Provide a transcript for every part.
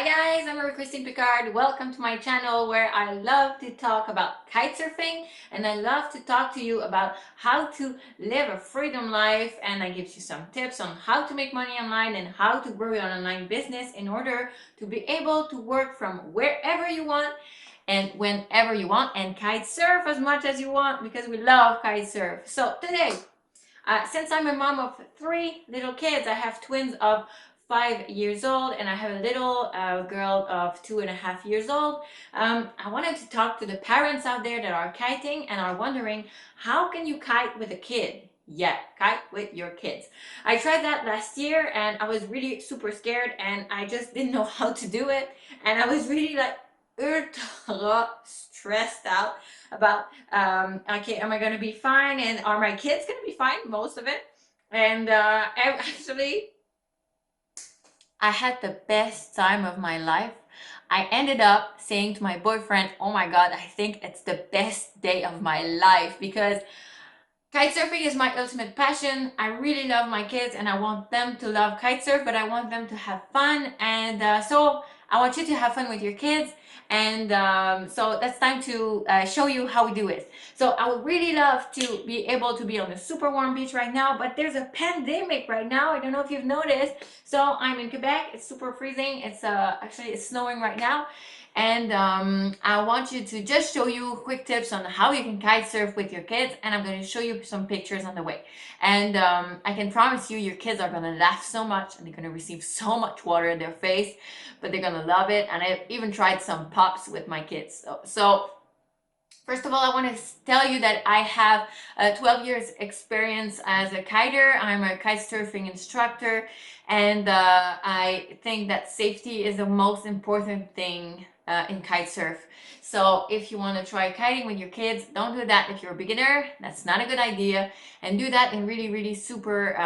guys, I'm Christine Picard. Welcome to my channel where I love to talk about kite surfing and I love to talk to you about how to live a freedom life, and I give you some tips on how to make money online and how to grow your online business in order to be able to work from wherever you want and whenever you want and kite surf as much as you want because we love kite surf. So today, since I'm a mom of 3 little kids, I have twins of 5 years old and I have a little girl of 2.5 years old. I wanted to talk to the parents out there that are kiting and are wondering, how can you kite with a kid? Yeah, kite with your kids. I tried that last year and I was really super scared and I just didn't know how to do it, and I was really like ultra stressed out about okay, am I gonna be fine and are my kids gonna be fine, most of it. And actually I had the best time of my life. I ended up saying to my boyfriend, oh my god, I think it's the best day of my life because kitesurfing is my ultimate passion. I really love my kids and I want them to love kitesurf, but I want them to have fun. And so I want you to have fun with your kids. And so that's time to show you how we do it. So I would really love to be able to be on a super warm beach right now, but there's a pandemic right now. I don't know if you've noticed. So I'm in Quebec. It's super freezing. It's actually it's snowing right now. And I want you to just show you quick tips on how you can kite surf with your kids, and I'm going to show you some pictures on the way. And I can promise you your kids are going to laugh so much and they're going to receive so much water in their face, but they're going to love it. And I've even tried some pops with my kids. So first of all, I want to tell you that I have 12 years experience as a kiter. I'm a kite surfing instructor, and I think that safety is the most important thing in kite surf. So if you want to try kiting with your kids, don't do that if you're a beginner. That's not a good idea. And do that in really super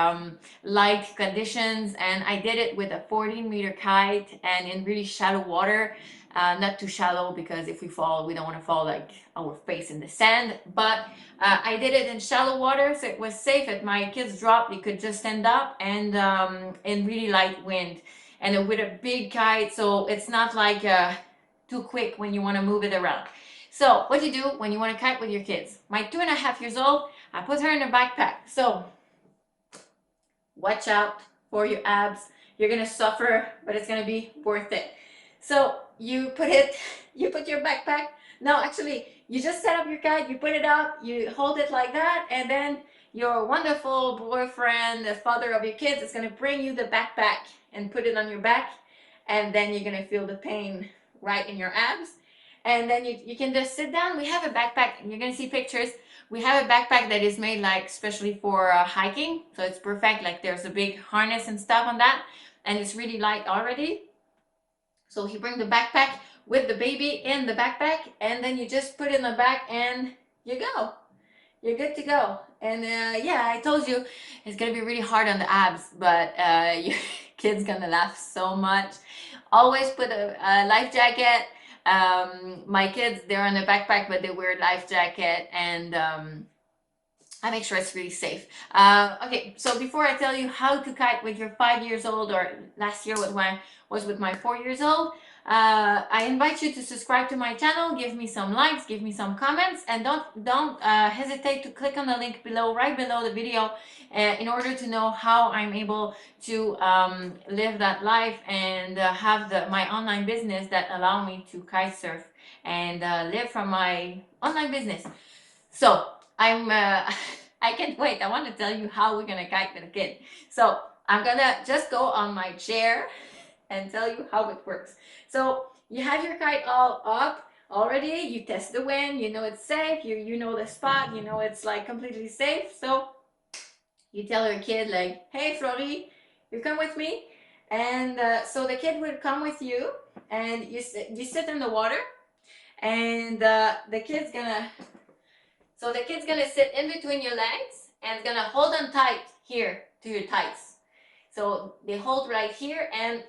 light conditions. And I did it with a 14-meter kite and in really shallow water. Not too shallow because if we fall, we don't want to fall like our face in the sand. But I did it in shallow water, so it was safe. If my kids dropped, they could just stand up, and in really light wind, and with a big kite, so it's not like too quick when you want to move it around. So what you do when you want to kite with your kids? My 2.5 years old, I put her in a backpack. So watch out for your abs. You're gonna suffer, but it's gonna be worth it. So you put your backpack. No, actually, you just set up your kite, you put it up, you hold it like that, and then your wonderful boyfriend, the father of your kids, is gonna bring you the backpack and put it on your back, and then you're gonna feel the pain right in your abs. And then you can just sit down. We have a backpack, and you're gonna see pictures. We have a backpack that is made like especially for hiking, so it's perfect. Like there's a big harness and stuff on that, and it's really light already. So you bring the backpack with the baby in the backpack, and then you just put it in the back and you go. You're good to go. And yeah, I told you it's gonna be really hard on the abs, but your kid's gonna laugh so much. Always put a life jacket. My kids, they're on a backpack, but they wear a life jacket, and I make sure it's really safe. Okay, so before I tell you how to kite with your 5 years old, or last year was with my 4 years old, I invite you to subscribe to my channel, give me some likes, give me some comments, and don't hesitate to click on the link below, right below the video, in order to know how I'm able to live that life and have my online business that allow me to kite surf and live from my online business. So I can't wait. I want to tell you how we're gonna kite with a kid. So I'm gonna just go on my chair and tell you how it works. So you have your kite all up already. You test the wind. You know it's safe. You know the spot. You know it's like completely safe. So you tell your kid like, "Hey, Flory, you come with me," and so the kid will come with you, and you sit in the water, and the kid's gonna. So the kid's gonna sit in between your legs and it's gonna hold on tight here to your tights. So they hold right here and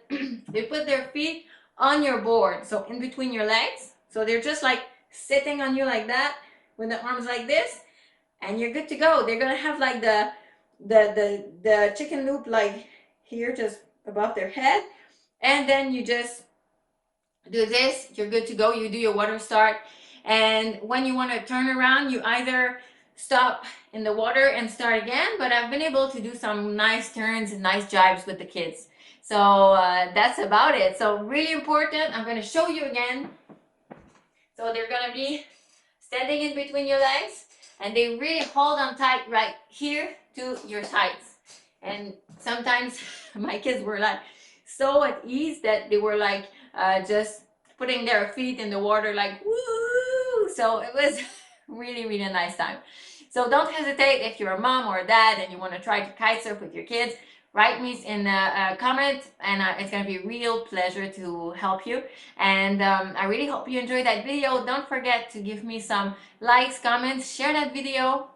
they put their feet on your board. So in between your legs. So they're just like sitting on you like that with the arms like this, and you're good to go. They're gonna have like the chicken loop like here just above their head, and then you just do this, you're good to go. You do your water start, and when you want to turn around, you either stop in the water and start again. But I've been able to do some nice turns and nice jibes with the kids. So that's about it. So really important. I'm going to show you again. So they're going to be standing in between your legs, and they really hold on tight right here to your sides. And sometimes my kids were like so at ease that they were like just putting their feet in the water like woo. So it was really, really nice time. So don't hesitate if you're a mom or a dad and you want to try to kite surf with your kids. Write me in the comment, and it's going to be a real pleasure to help you. And I really hope you enjoyed that video. Don't forget to give me some likes, comments, share that video.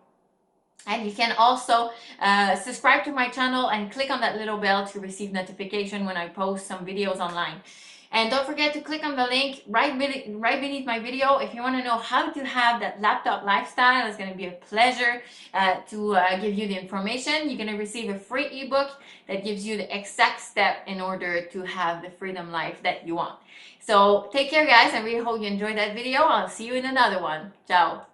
And you can also subscribe to my channel and click on that little bell to receive notification when I post some videos online. And don't forget to click on the link right beneath my video if you want to know how to have that laptop lifestyle. It's going to be a pleasure to give you the information. You're going to receive a free ebook that gives you the exact step in order to have the freedom life that you want. So take care, guys. I really hope you enjoyed that video. I'll see you in another one. Ciao.